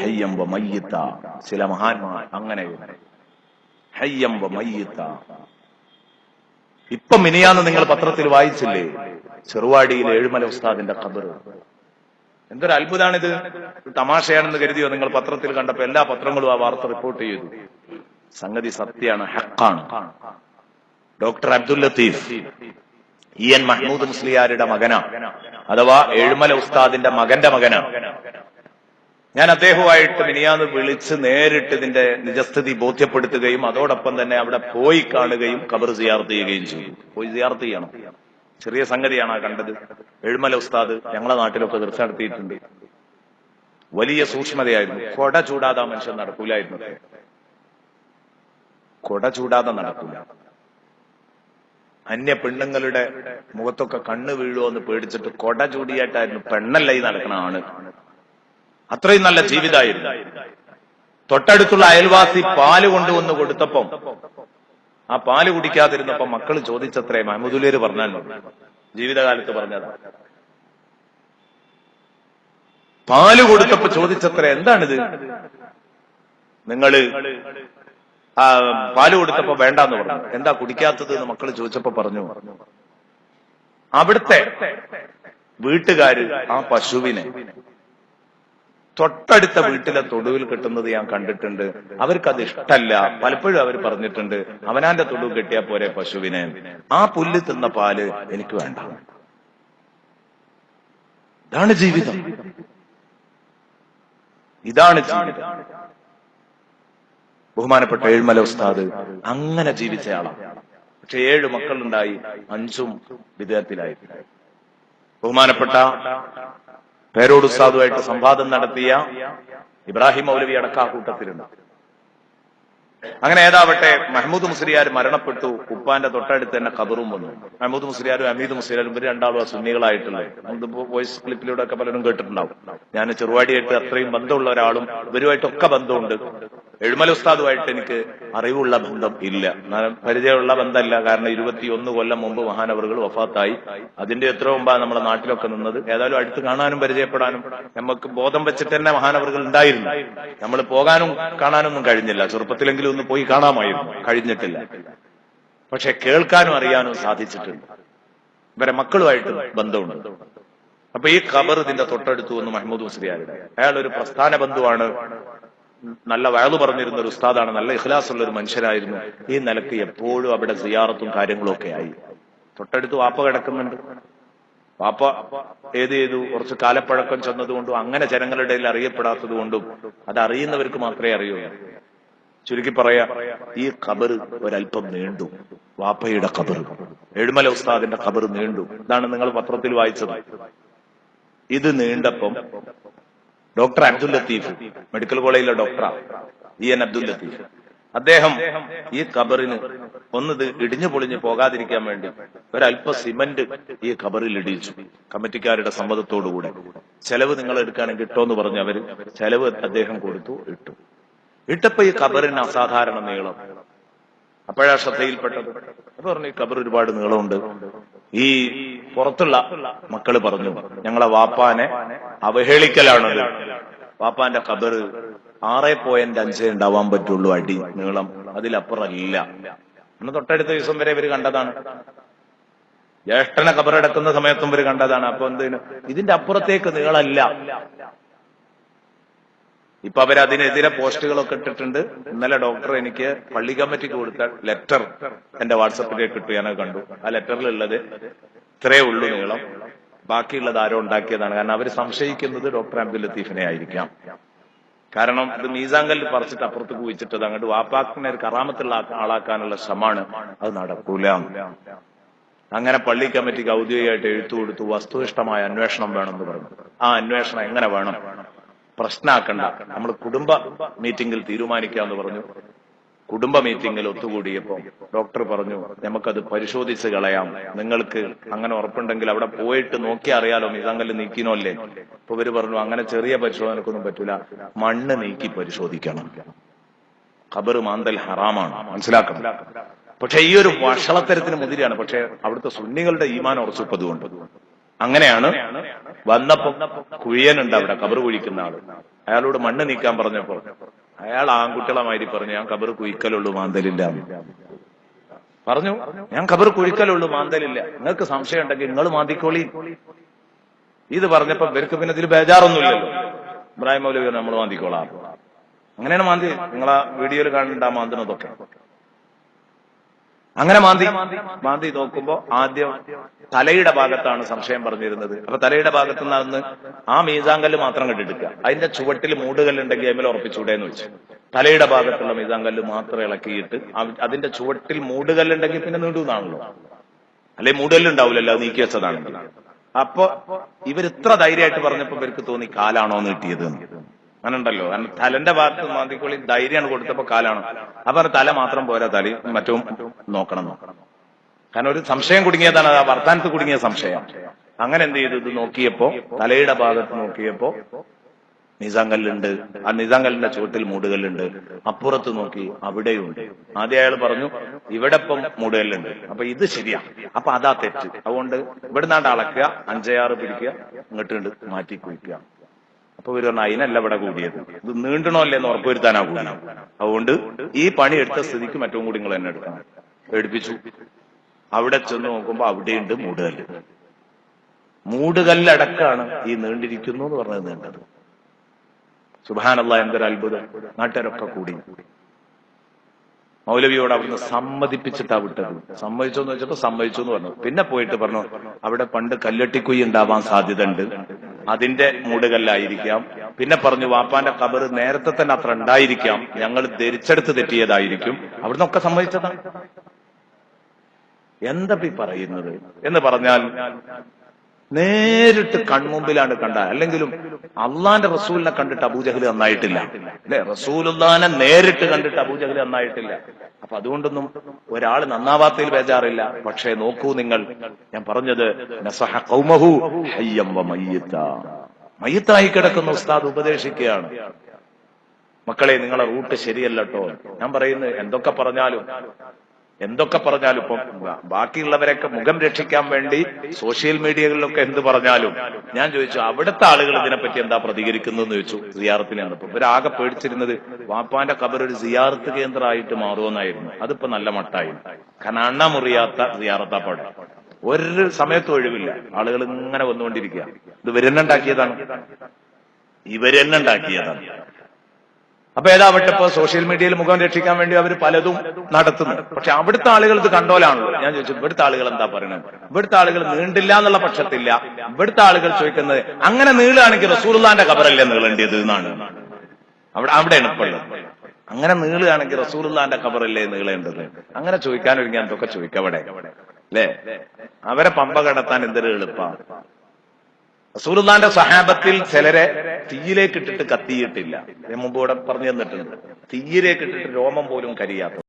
ഹയ്യം വ മയ്യിത്ത. ചില മഹാന്മാർ അങ്ങനെ ഹയ്യം വ മയ്യിത്ത. ഇപ്പൊ മിനിയാന്ന് നിങ്ങൾ പത്രത്തിൽ വായിച്ചില്ലേ, ചെറുവാടിയിലെ ഏഴുമല ഉസ്താദിന്റെ ഖബർ. എന്തൊരു അത്ഭുതമാണിത്. തമാശയാണെന്ന് കരുതിയോ നിങ്ങൾ പത്രത്തിൽ കണ്ടപ്പോ? എല്ലാ പത്രങ്ങളും ആ വാർത്ത റിപ്പോർട്ട് ചെയ്തു. സംഗതി സത്യമാണ്, ഹക്കാണ്. ഡോക്ടർ അബ്ദുൽ ലത്തീഫ് EN മഹ്മൂദ് മുസ്ലിയാരുടെ മകനാ, അഥവാ ഏഴുമല ഉസ്താദിന്റെ മകന്റെ മകനാ. ഞാൻ അദ്ദേഹവുമായിട്ട് മിനിയാന്ന് വിളിച്ച് നേരിട്ട് ഇതിന്റെ നിജസ്ഥിതി ബോധ്യപ്പെടുത്തുകയും അതോടൊപ്പം തന്നെ അവിടെ പോയി കാണുകയും ഖബർ സിയാറത്ത് ചെയ്യുകയും ചെയ്തു. പോയി സിയാറത്ത് ചെയ്യണം, ചെറിയ സംഗതിയാണ് ആ കണ്ടത്. ഏഴുമല ഉസ്താദ് ഞങ്ങളെ നാട്ടിലൊക്കെ ദർശനം നടത്തിയിട്ടുണ്ട്. വലിയ സൂക്ഷ്മതയായിരുന്നു. കൊട ചൂടാതെ മനുഷ്യൻ നടക്കൂലായിരുന്നു. കൊട ചൂടാതെ നടക്കൂല. അന്യ പെണ്ണുങ്ങളുടെ മുഖത്തൊക്കെ കണ്ണ് വീഴുമോ എന്ന് പേടിച്ചിട്ട് കൊട ചൂടിയായിട്ടായിരുന്നു പെണ്ണല്ല ഈ നടക്കണ ആണ്. അത്രയും നല്ല ജീവിതമായിരുന്നു. തൊട്ടടുത്തുള്ള അയൽവാസി പാല് കൊണ്ടുവന്ന് കൊടുത്തപ്പം ആ പാല് കുടിക്കാതിരുന്നപ്പോ മക്കള് ചോദിച്ചത്രേ, മഹമ്മദുലേര് പറഞ്ഞല്ലോ, ജീവിതകാലത്ത് പറഞ്ഞതാ. പാല് കൊടുത്തപ്പോ ചോദിച്ചത്രേ, എന്താണിത് നിങ്ങള് പാല് കൊടുത്തപ്പോ വേണ്ടാന്ന് പറഞ്ഞു, എന്താ കുടിക്കാത്തത് എന്ന് മക്കള് ചോദിച്ചപ്പോ പറഞ്ഞു, അവിടുത്തെ വീട്ടുകാര് ആ പശുവിനെ തൊട്ടടുത്ത വീട്ടിലെ തൊടുവിൽ കെട്ടുന്നത് ഞാൻ കണ്ടിട്ടുണ്ട്. അവർക്കത് ഇഷ്ടല്ല. പലപ്പോഴും അവർ പറഞ്ഞിട്ടുണ്ട്, അവനാന്റെ തൊടുവ് കെട്ടിയാ പോരെ പശുവിനെ, ആ പുല്ല് തിന്ന പാല് എനിക്ക് വേണ്ട. ഇതാണ് ജീവിതം, ഇതാണ് ജീവിതം. ബഹുമാനപ്പെട്ട ഏഴുമല ഉസ്താദ് അങ്ങനെ ജീവിച്ചയാളാണ്. പക്ഷെ 7 മക്കളുണ്ടായി, 5ഉം വിദേഹത്തിലായി. ബഹുമാനപ്പെട്ട പേരോട് ഉസ്താദുമായിട്ട് സംവാദം നടത്തിയ ഇബ്രാഹിം മൗലവി അടക്ക ആ കൂട്ടത്തിലുണ്ട്. അങ്ങനെ ഏതാവട്ടെ, മഹ്മൂദ് മുസ്ലിയാർ മരണപ്പെട്ടു. ഉപ്പാന്റെ തൊട്ടടുത്ത് തന്നെ ഖബറും വന്നു. മഹ്മൂദ് മുസ്ലിയാരും ഹമീദ് മുസ്ലിയാരും ഇവർ രണ്ടാളും സുന്നികളായിട്ടുള്ളത്. നമുക്കിപ്പോ വോയിസ് ക്ലിപ്പിലൂടെ ഒക്കെ പലരും കേട്ടിട്ടുണ്ടാവും. ഞാൻ ചെറുവാടിയായിട്ട് അത്രയും ബന്ധമുള്ള ഒരാളും ഇവരുമായിട്ടൊക്കെ ബന്ധമുണ്ട്. ഏഴുമല ഉസ്താദുമായിട്ട് എനിക്ക് അറിവുള്ള ബന്ധം ഇല്ല, പരിചയമുള്ള ബന്ധമല്ല. കാരണം 21 കൊല്ലം മുമ്പ് മഹാനവറുകൾ വഫാത്തായി. അതിന്റെ എത്ര മുമ്പാണ് നമ്മുടെ നാട്ടിലൊക്കെ നിന്നത്. ഏതായാലും അടുത്ത് കാണാനും പരിചയപ്പെടാനും നമുക്ക് ബോധം വെച്ചിട്ട് തന്നെ മഹാനവറുകൾ ഉണ്ടായിരുന്നു. നമ്മൾ പോകാനും കാണാനൊന്നും കഴിഞ്ഞില്ല. ചെറുപ്പത്തിലെങ്കിലും ഒന്ന് പോയി കാണാമായിരുന്നു, കഴിഞ്ഞിട്ടില്ല. പക്ഷെ കേൾക്കാനും അറിയാനും സാധിച്ചിട്ടുണ്ട്. ഇവരെ മക്കളുമായിട്ട് ബന്ധമുണ്ട്. അപ്പൊ ഈ ഖബർ ഇതിന്റെ തൊട്ടടുത്ത് വന്നു മഹ്മൂദ് മുസ്ലിയാരുടെ. അയാൾ ഒരു പ്രസ്ഥാന ബന്ധുവാണ്, നല്ല വഅദ് പറഞ്ഞിരുന്ന ഒരു ഉസ്താദാണ്, നല്ല ഇഖ്ലാസുള്ള ഒരു മനുഷ്യരായിരുന്നു. ഈ നിലക്ക് എപ്പോഴും അവിടെ സിയാറത്തും കാര്യങ്ങളും ഒക്കെ ആയി. തൊട്ടടുത്ത് വാപ്പ കിടക്കുന്നുണ്ട്. വാപ്പ ഏത് ചെയ്തു, കുറച്ച് കാലപ്പഴക്കം ചെന്നതുകൊണ്ടും അങ്ങനെ ജനങ്ങളുടെ ഇടയിൽ അറിയപ്പെടാത്തത് കൊണ്ടും അത് അറിയുന്നവർക്ക് മാത്രമേ അറിയൂ. ചുരുക്കി പറയാ, ഈ ഖബർ ഒരല്പം നീണ്ടു. വാപ്പയുടെ ഖബർ, ഏഴുമല ഉസ്താദിന്റെ ഖബർ നീണ്ടു. ഇതാണ് നിങ്ങൾ പത്രത്തിൽ വായിച്ചത്. ഇത് നീണ്ടപ്പം ഡോക്ടർ അബ്ദുൽ ലത്തീഫ്, മെഡിക്കൽ കോളേജിലെ ഡോക്ടറാ, EN അബ്ദുൽ ലത്തീഫ്, അദ്ദേഹം ഈ ഖബറിന് ഒന്നത് ഇടിഞ്ഞു പൊളിഞ്ഞു പോകാതിരിക്കാൻ വേണ്ടി ഒരല്പ സിമന്റ് ഈ ഖബറിൽ ഇടിച്ചു. കമ്മിറ്റിക്കാരുടെ സമ്മതത്തോടുകൂടെ ചെലവ് നിങ്ങൾ എടുക്കുകയാണെങ്കിൽ ഇട്ടോന്ന് പറഞ്ഞു. അവര് ചെലവ് അദ്ദേഹം കൊടുത്തു, ഇട്ടു. ഇട്ടപ്പോ ഈ ഖബറിന് അസാധാരണ നീളം. അപ്പോഴാ ശ്രദ്ധയിൽപ്പെട്ടത്. അപ്പൊ പറഞ്ഞു, ഈ ഖബർ ഒരുപാട് നീളമുണ്ട്. ഈ പുറത്തുള്ള മക്കള് പറഞ്ഞു, ഞങ്ങളെ വാപ്പാനെ അവഹേളിക്കലാണത്. വാപ്പാന്റെ ഖബർ 6.5 ഉണ്ടാവാൻ പറ്റുള്ളൂ അടി നീളം, അതിലപ്പുറം ഇല്ല. അന്ന് തൊട്ടടുത്ത ദിവസം വരെ ഇവര് കണ്ടതാണ്. ജ്യേഷ്ഠനെ ഖബറടക്കുന്ന സമയത്തും ഇവര് കണ്ടതാണ്. അപ്പൊ എന്തിനു ഇതിന്റെ അപ്പുറത്തേക്ക് നീളല്ല. ഇപ്പൊ അവരതിനെതിരെ പോസ്റ്റുകളൊക്കെ ഇട്ടിട്ടുണ്ട്. ഇന്നലെ ഡോക്ടർ എനിക്ക് പള്ളി കമ്മിറ്റിക്ക് കൊടുത്ത ലെറ്റർ എന്റെ വാട്സപ്പിലേക്ക് ഇട്ടു, ഞാനത് കണ്ടു. ആ ലെറ്ററിലുള്ളത് ഇത്രേ ഉള്ളൂ നീളം, ബാക്കിയുള്ളത് ആരോ ഉണ്ടാക്കിയതാണ്. കാരണം അവർ സംശയിക്കുന്നത് ഡോക്ടർ അബ്ദുൽ ലത്തീഫിനെ ആയിരിക്കാം. കാരണം ഇത് മീസാങ്കല്ല് പറിച്ചിട്ട് അപ്പുറത്തേക്ക് വെച്ചിട്ടത് അങ്ങോട്ട് വാപ്പാക്കിനെ ഒരു കറാമത്തുള്ള ആളാക്കാനുള്ള ശ്രമമാണ്. അത് നടക്കൂല. അങ്ങനെ പള്ളി കമ്മിറ്റിക്ക് ഔദ്യോഗികമായിട്ട് എഴുത്തു കൊടുത്തു. വസ്തുനിഷ്ഠമായ അന്വേഷണം വേണമെന്ന് പറഞ്ഞു. ആ അന്വേഷണം എങ്ങനെ വേണം, പ്രശ്നമാക്കണ്ട, നമ്മൾ കുടുംബ മീറ്റിംഗിൽ തീരുമാനിക്കാമെന്ന് പറഞ്ഞു. കുടുംബ മീറ്റിംഗിൽ ഒത്തുകൂടിയപ്പോ ഡോക്ടർ പറഞ്ഞു, നമുക്കത് പരിശോധിച്ച് കളയാം, നിങ്ങൾക്ക് അങ്ങനെ ഉറപ്പുണ്ടെങ്കിൽ അവിടെ പോയിട്ട് നോക്കി അറിയാലോ, മീസാങ്കല്ല് നീക്കിനോ അല്ലേ. അപ്പൊ ഇവര് പറഞ്ഞു, അങ്ങനെ ചെറിയ പരിശോധനക്കൊന്നും പറ്റൂല, മണ്ണ് നീക്കി പരിശോധിക്കണം, ഖബർ മാന്തൽ ഹറാമാണ്, മനസ്സിലാക്കണം. പക്ഷെ ഈ ഒരു വഷളത്തരത്തിന് മുതിരാണ്. പക്ഷെ അവിടുത്തെ സുന്നികളുടെ ഈമാൻ ഉറച്ചുപ്പതുകൊണ്ട് അങ്ങനെയാണ്. വന്നപ്പോ കുഴിയനുണ്ട് അവിടെ, ഖബർ കുഴിക്കുന്ന ആള്. അയാളോട് മണ്ണ് നീക്കാൻ പറഞ്ഞപ്പോ അയാൾ ആൺകുട്ടികളെ മാതിരി പറഞ്ഞു, ഞാൻ കബർ കുഴിക്കലുള്ളൂ മാന്തലില്ല പറഞ്ഞു. ഞാൻ കബർ കുഴിക്കലുള്ളൂ മാന്തലില്ല, നിങ്ങൾക്ക് സംശയം ഉണ്ടെങ്കിൽ നിങ്ങൾ മാന്തിക്കോളി. ഇത് പറഞ്ഞപ്പോ ഇവർക്ക് പിന്നെ ഇതിൽ ബേജാറൊന്നുമില്ലല്ലോ. ഇബ്രാഹിം മൗലവി നമ്മൾ മാന്തിക്കോളാം. അങ്ങനെയാണ് മാന്തി. നിങ്ങളാ വീഡിയോയിൽ കാണുന്നുണ്ട് ആ മാന്തിനതൊക്കെ. അങ്ങനെ മാന്തി നോക്കുമ്പോ ആദ്യം തലയുടെ ഭാഗത്താണ് സംശയം പറഞ്ഞിരുന്നത്. അപ്പൊ തലയുടെ ഭാഗത്ത് നിന്ന് ആ മീസാങ്കല്ല് മാത്രം കണ്ടെടുക്കുക, അതിന്റെ ചുവട്ടിൽ മൂടുകല്ലുണ്ടെങ്കിൽ അതിൽ ഉറപ്പിച്ചൂടെ എന്ന് വെച്ചു. തലയുടെ ഭാഗത്തുള്ള മീസാങ്കല്ല് മാത്രം ഇളക്കിയിട്ട് അതിന്റെ ചുവട്ടിൽ മൂടുകല്ലുണ്ടെങ്കിൽ പിന്നെ നീണ്ടുന്നാണല്ലോ, അല്ലെ മൂടുകല്ലുണ്ടാവില്ലല്ലോ, അത് നീക്കി വെച്ചതാണെങ്കിൽ. അപ്പൊ ഇവരിത്ര ധൈര്യമായിട്ട് പറഞ്ഞപ്പോ ഇവർക്ക് തോന്നി കാലാണോ നീട്ടിയത്. അങ്ങനെ ഉണ്ടല്ലോ, കാരണം തലന്റെ ഭാഗത്ത് മാന്തിക്കൊള്ളി ധൈര്യമാണ് കൊടുത്തപ്പോ കാലാണ്. അപ്പൊ തല മാത്രം പോരാ, തലയും മറ്റും നോക്കണം. കാരണം ഒരു സംശയം കുടുങ്ങിയതാണ്, ആ വർത്താനത്ത് കുടുങ്ങിയ സംശയം. അങ്ങനെ എന്ത് ചെയ്തു, ഇത് നോക്കിയപ്പോ തലയുടെ ഭാഗത്ത് നോക്കിയപ്പോ നിസാങ്കല്ലുണ്ട്. ആ നിസാങ്കല്ലിന്റെ ചുവട്ടിൽ മൂടുകല്ലുണ്ട്. അപ്പുറത്ത് നോക്കി അവിടെയുണ്ട്. ആദ്യം അയാൾ പറഞ്ഞു ഇവിടെ ഇപ്പം മൂടുകല്ലുണ്ട്, അപ്പൊ ഇത് ശരിയാ, അപ്പൊ അതാ തെറ്റ്. അതുകൊണ്ട് ഇവിടുന്നാണ്ട് അളക്കുക, 5-6 പിടിക്കുക, ഇങ്ങോട്ടുണ്ട് മാറ്റി കുഴിക്കുക. അപ്പൊ ഇവർ പറഞ്ഞു അതിനല്ല ഇവിടെ കൂടിയത്, ഇത് നീണ്ടണോ അല്ലേന്ന് ഉറപ്പുവരുത്താനാ കൂടാ. അതുകൊണ്ട് ഈ പണി എടുത്ത സ്ഥിതിക്ക് മറ്റവും കൂടി നിങ്ങൾ തന്നെ എടുക്കണം. എടുപ്പിച്ചു. അവിടെ ചെന്ന് നോക്കുമ്പോ അവിടെയുണ്ട് മൂടുകല്ല്. മൂടുകല്ലടക്കാണ് ഈ നീണ്ടിരിക്കുന്നു എന്ന് പറഞ്ഞത് നീണ്ടത്. സുബ്ഹാനല്ലാഹ്, എന്തൊരു അത്ഭുതം. നാട്ടുകാരൊക്കെ കൂടി മൗലവിയോട് അവിടുന്ന് സമ്മതിപ്പിച്ചിട്ടാ വിട്ടത്. സമ്മതിച്ചോന്ന് വെച്ചപ്പോ സമ്മതിച്ചു എന്ന് പറഞ്ഞു. പിന്നെ പോയിട്ട് പറഞ്ഞു അവിടെ പണ്ട് കല്ലെട്ടിക്കുഴി ഉണ്ടാവാൻ സാധ്യത ഉണ്ട്, അതിന്റെ മൂടുകല്ലായിരിക്കാം. പിന്നെ പറഞ്ഞു വാപ്പാന്റെ ഖബർ നേരത്തെ തന്നെ അത്ര ഉണ്ടായിരിക്കാം, ഞങ്ങൾ ധരിച്ചെടുത്ത് തെറ്റിയതായിരിക്കും. അവിടുന്നൊക്കെ സമ്മതിച്ചതാണ്. എന്താ പറയുന്നത് എന്ന് പറഞ്ഞാൽ നേരിട്ട് കൺമുമ്പിലാണ് കണ്ട. അല്ലെങ്കിലും അള്ളാന്റെ റസൂലിനെ കണ്ടിട്ട് അബൂജഹൽ നന്നായിട്ടില്ല, അല്ലെ? റസൂലുള്ളാനെ നേരിട്ട് കണ്ടിട്ട് അബൂജഹൽ നന്നായിട്ടില്ല. അപ്പൊ അതുകൊണ്ടൊന്നും ഒരാൾ നന്നാവാത്തതിൽ ബേജാറില്ല. പക്ഷേ നോക്കൂ നിങ്ങൾ, ഞാൻ പറഞ്ഞത് നസഹ ഖൗമഹു ഹയ്യം വ മയ്യിത്താ. മയ്യിത്തായി കിടക്കുന്ന ഉസ്താദ് ഉപദേശിക്കുകയാണ്, മക്കളെ നിങ്ങളെ റൂട്ട് ശരിയല്ല കേട്ടോ. ഞാൻ പറയുന്നത് എന്തൊക്കെ പറഞ്ഞാലും ഇപ്പം ബാക്കിയുള്ളവരൊക്കെ മുഖം രക്ഷിക്കാൻ വേണ്ടി സോഷ്യൽ മീഡിയകളിലൊക്കെ എന്ത് പറഞ്ഞാലും ഞാൻ ചോദിച്ചു അവിടുത്തെ ആളുകൾ ഇതിനെപ്പറ്റി എന്താ പ്രതികരിക്കുന്നതെന്ന് ചോദിച്ചു. സിയാറത്തിനാണ്. ഇപ്പൊ ഇവരാകെ പേടിച്ചിരുന്നത് വാപ്പാന്റെ ഖബർ ഒരു സിയാറത്ത് കേന്ദ്രമായിട്ട് മാറുമെന്നായിരുന്നു. അതിപ്പോ നല്ല മട്ടായി. കാരണം അണ്ണ മുറിയാത്ത സിയാറത്താ പാടും. ഒരു സമയത്തും ഒഴിവില്ല, ആളുകൾ ഇങ്ങനെ വന്നുകൊണ്ടിരിക്കുക. ഇത് ഇവരെന്നുണ്ടാക്കിയതാണ്. അപ്പൊ ഏതാവട്ടെ ഇപ്പൊ സോഷ്യൽ മീഡിയയിൽ മുഖം രക്ഷിക്കാൻ വേണ്ടി അവർ പലതും നടത്തുന്നു. പക്ഷെ അവിടുത്തെ ആളുകൾ ഇത് കണ്ടോലാണല്ലോ. ഞാൻ ചോദിച്ചു ഇവിടുത്തെ ആളുകൾ എന്താ പറയുന്നത്? ഇവിടുത്തെ ആളുകൾ നീണ്ടില്ല എന്നുള്ള പക്ഷത്തില്ല. ഇവിടുത്തെ ആളുകൾ ചോദിക്കുന്നത് അങ്ങനെ നീളുകയാണെങ്കിൽ റസൂലുള്ളാന്റെ ഖബറല്ലേ നീളേണ്ടത് എന്നാണ്. അവിടെയാണ് ഇപ്പോൾ അങ്ങനെ നീളുകയാണെങ്കിൽ റസൂലുള്ളാന്റെ ഖബറല്ലേ നീളേണ്ടത്. അങ്ങനെ ചോദിക്കാനൊരുങ്ങി എന്തൊക്കെ ചോദിക്കവിടെ, അല്ലേ? അവരെ പമ്പ കടത്താൻ എന്തൊരു എളുപ്പമാണ്. റസൂലുള്ളാന്റെ സഹാബത്തിൽ ചിലരെ തീയിലേക്ക് ഇട്ടിട്ട് കത്തിയിട്ടില്ല. മുമ്പ് ഇവിടെ പറഞ്ഞു തന്നിട്ടുണ്ട്. തീയിലേക്ക് ഇട്ടിട്ട് രോമം പോലും കരിയാത്ത